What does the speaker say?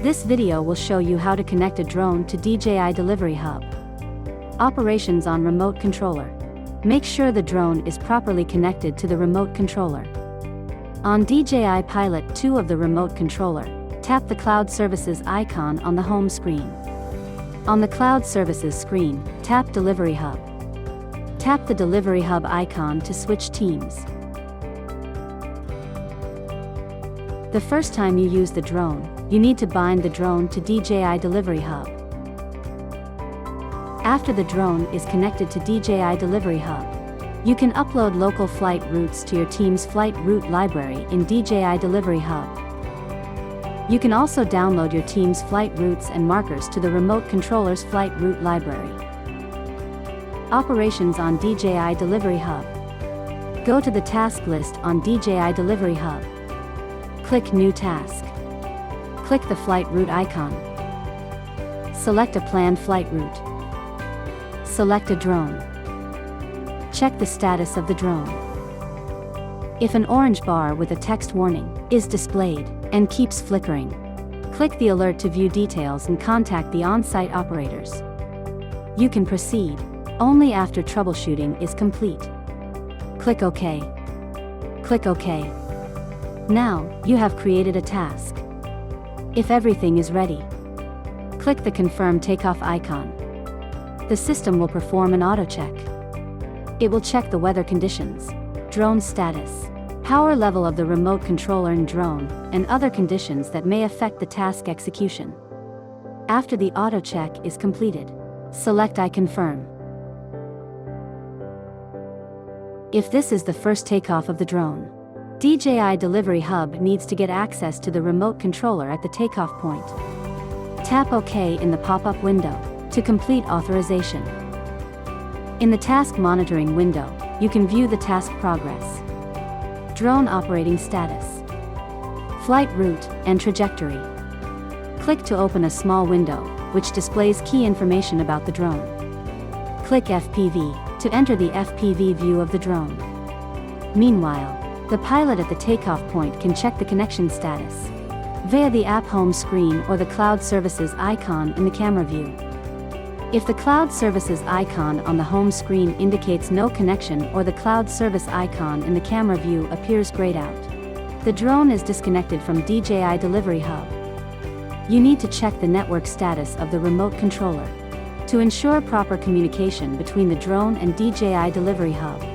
This video will show you how to connect a drone to DJI Delivery Hub. Operations on remote controller. Make sure the drone is properly connected to the remote controller. On DJI Pilot 2 of the remote controller, tap the Cloud Services icon on the home screen. On the Cloud Services screen, tap Delivery Hub. Tap the Delivery Hub icon to switch teams. The first time you use the drone, you need to bind the drone to DJI Delivery Hub. After the drone is connected to DJI Delivery Hub, you can upload local flight routes to your team's flight route library in DJI Delivery Hub. You can also download your team's flight routes and markers to the remote controller's flight route library. Operations on DJI Delivery Hub. Go to the task list on DJI Delivery Hub. Click New Task. Click the flight route icon. Select a planned flight route. Select a drone. Check the status of the drone. If an orange bar with a text warning is displayed and keeps flickering, click the alert to view details and contact the on-site operators. You can proceed only after troubleshooting is complete. Click OK. Click OK. Now, you have created a task. If everything is ready, click the Confirm Takeoff icon. The system will perform an auto-check. It will check the weather conditions, drone status, power level of the remote controller and drone, and other conditions that may affect the task execution. After the auto-check is completed, select I confirm. If this is the first takeoff of the drone, DJI Delivery Hub needs to get access to the remote controller at the takeoff point. Tap OK in the pop-up window to complete authorization. In the task monitoring window, you can view the task progress, drone operating status, flight route, and trajectory. Click to open a small window, which displays key information about the drone. Click FPV to enter the FPV view of the drone. Meanwhile, the pilot at the takeoff point can check the connection status via the app home screen or the Cloud Services icon in the camera view. If the Cloud Services icon on the home screen indicates no connection or the Cloud Service icon in the camera view appears grayed out, the drone is disconnected from DJI Delivery Hub. You need to check the network status of the remote controller to ensure proper communication between the drone and DJI Delivery Hub.